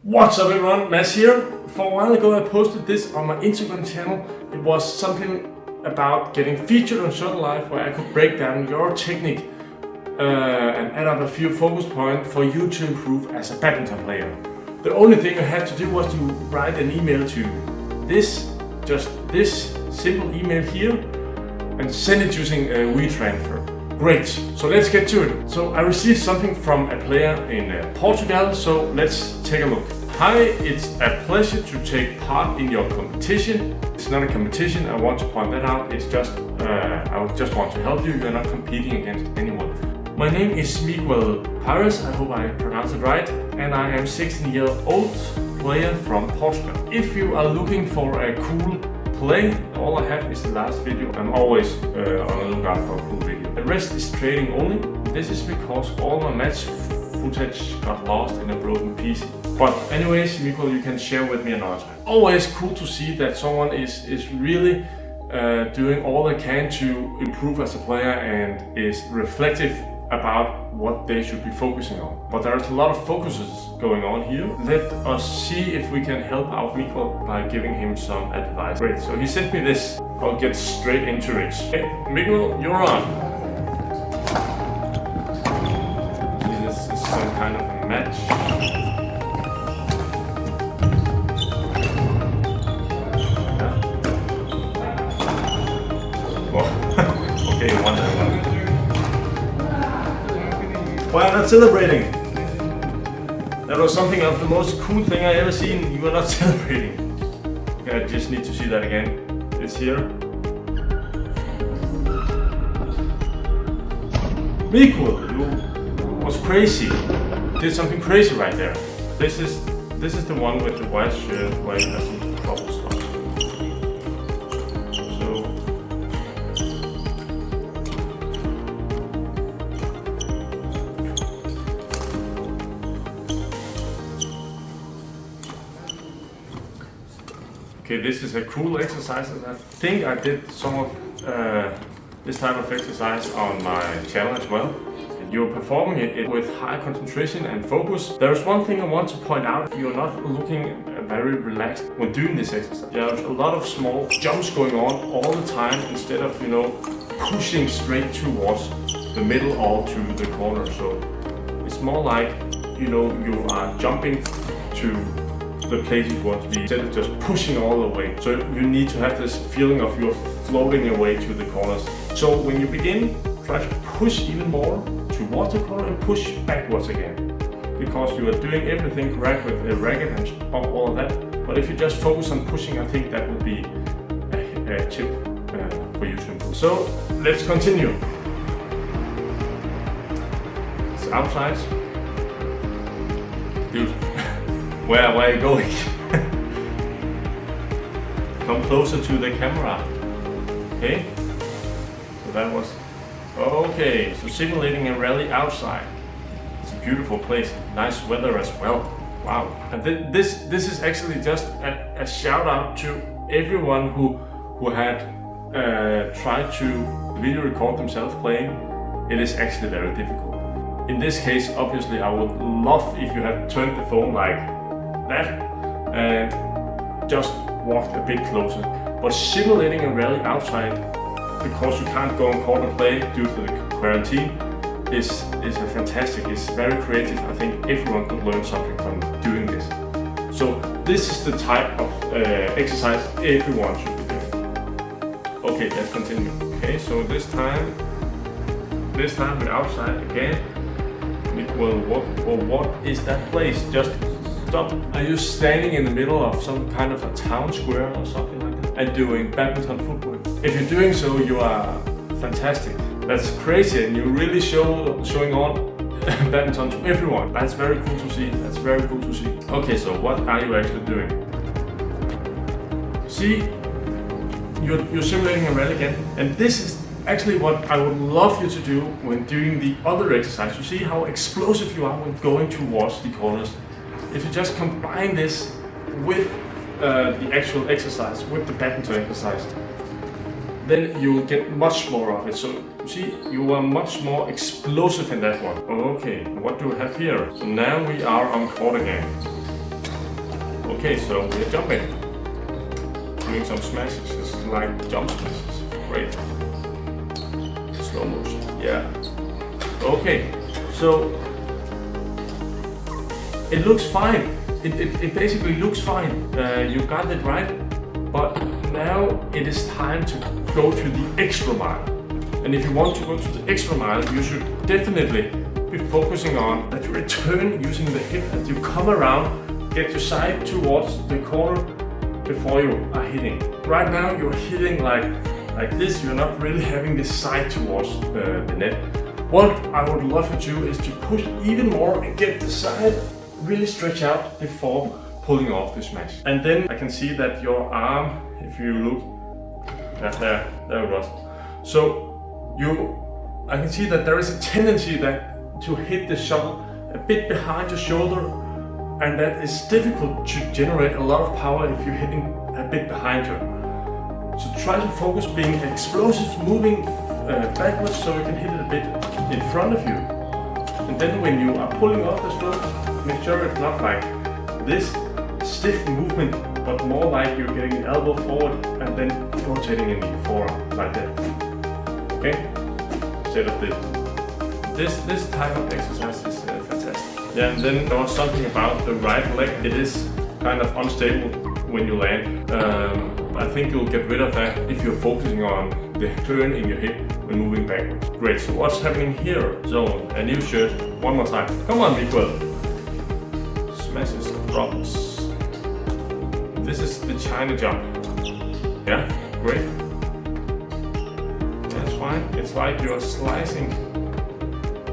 What's up everyone, Mads here. For a while ago I posted this on my Instagram channel. It was something about getting featured on Shuttle Life where I could break down your technique and add up a few focus points for you to improve as a badminton player. The only thing I had to do was to write an email to just this simple email here and send it using WeTransfer. Great, so let's get to it. So I received something from a player in Portugal, so let's take a look. Hi, it's a pleasure to take part in your competition. It's not a competition, I want to point that out. It's just, I just want to help you. You're not competing against anyone. My name is Miguel Pires, I hope I pronounced it right, and I am 16-year-old player from Portugal. If you are looking for a cool play, all I have is the last video. I'm always on the lookout for a cool video. The rest is trading only. This is because all my match footage got lost in a broken PC. But anyways, Miguel, you can share with me another time. Always cool to see that someone is really doing all they can to improve as a player and is reflective about what they should be focusing on. But there's a lot of focuses going on here. Let us see if we can help out Miguel by giving him some advice. Great, so he sent me this. I'll get straight into it. Hey, Miguel, you're on. This is some kind of a match. Yeah. Oh. Okay, one. Why are you not celebrating? That was something of the most cool thing I ever seen. You were not celebrating. Okay, I just need to see that again. It's here. Miguel, you was crazy. Did something crazy right there. This is the one with the white shirt where you have some trouble stuff. Okay, this is a cool exercise, and I think I did some of this type of exercise on my channel as well. You're performing it with high concentration and focus. There's one thing I want to point out. You're not looking very relaxed when doing this exercise. There's a lot of small jumps going on all the time instead of, pushing straight towards the middle or to the corner. So it's more like, you are jumping to the place you want to be instead of just pushing all the way. So you need to have this feeling of you're floating away to the corners. So when you begin, try to push even more towards the corner and push backwards again. Because you are doing everything correct with the racket and all of that. But if you just focus on pushing, I think that would be a tip for you to improve. So let's continue. It's outside. Dude. Where are you going? Come closer to the camera. Okay? So that was... Okay, so simulating a rally outside. It's a beautiful place. Nice weather as well. Wow. And this is actually just a shout out to everyone who had tried to video record themselves playing. It is actually very difficult. In this case, obviously, I would love if you had turned the phone like that and just walked a bit closer. But simulating a rally outside because you can't go on court and play due to the quarantine is a fantastic. It's very creative. I think everyone could learn something from doing this. So this is the type of exercise everyone should be doing. Okay, let's continue. Okay, so this time we're outside again. Well, what is that place? Just stop. Are you standing in the middle of some kind of a town square or something like that and doing badminton footwork? If you're doing so, you are fantastic. That's crazy, and you're really showing on badminton to everyone. That's very cool to see. That's very cool to see. Okay, so what are you actually doing? See, you're simulating a rally again, and this is actually what I would love you to do when doing the other exercise. You see how explosive you are when going towards the corners. If you just combine this with the actual exercise, with the badminton exercise, then you will get much more of it. So you see, you are much more explosive in that one. Okay, what do we have here? So now we are on court again. Okay, so we're jumping. Doing some smashes. This is like jump smashes. Great. Slow motion. Yeah. Okay, so it looks fine. It basically looks fine. You got it right. But now it is time to go to the extra mile. And if you want to go to the extra mile, you should definitely be focusing on that you return using the hip as you come around, get your side towards the corner before you are hitting. Right now you're hitting like this, you're not really having the side towards the net. What I would love you to do is to push even more and get the side really stretch out before pulling off the smash. And then I can see that your arm, if you look, there it was. So I can see that there is a tendency to hit the shuttle a bit behind your shoulder, and that is difficult to generate a lot of power if you're hitting a bit behind you. So try to focus being explosive, moving backwards so you can hit it a bit in front of you. And then when you are pulling off the stroke, make sure it's not like this stiff movement, but more like you're getting the elbow forward and then rotating in the forearm, like that. Okay? Instead of this type of exercise is fantastic. Yeah, and then there was something about the right leg. It is kind of unstable when you land. I think you'll get rid of that if you're focusing on the turn in your hip when moving backwards. Great, so what's happening here? Zone, a new shirt, one more time. Come on, Miguel. Smashes, drops. This is the China jump. Yeah, great. That's fine. It's like you're slicing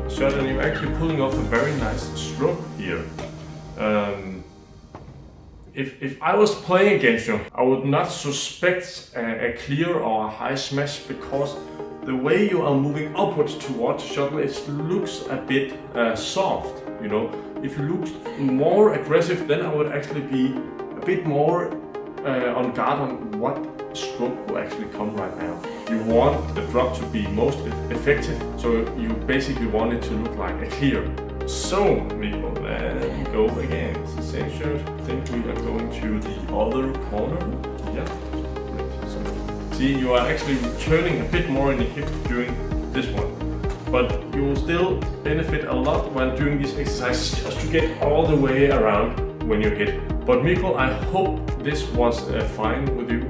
shirt and you're actually pulling off a very nice stroke here. If I was playing against you, I would not suspect a clear or a high smash, because the way you are moving upwards towards the shuttle, it looks a bit soft, you know. If you look more aggressive, then I would actually be a bit more on guard on what stroke will actually come right now. You want the drop to be most effective, so you basically want it to look like a clear. So, Miguel, there we go again. It's the same shirt. I think we are going to the other corner. Yeah. So, see, you are actually turning a bit more in the hip during this one. But you will still benefit a lot while doing these exercises, just to get all the way around when you hit. But Miguel, I hope this was fine with you.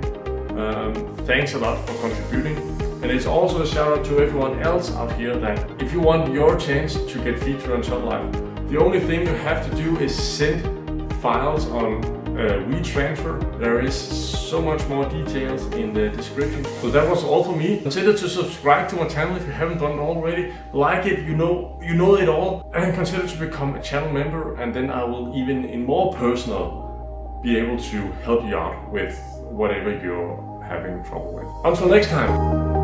Thanks a lot for contributing. And it's also a shout out to everyone else out here that if you want your chance to get featured on Shuttle Life, the only thing you have to do is send files on WeTransfer. There is so much more details in the description. So that was all for me. Consider to subscribe to my channel if you haven't done it already. Like it, you know it all. And consider to become a channel member, and then I will even in more personal be able to help you out with whatever you're having trouble with. Until next time.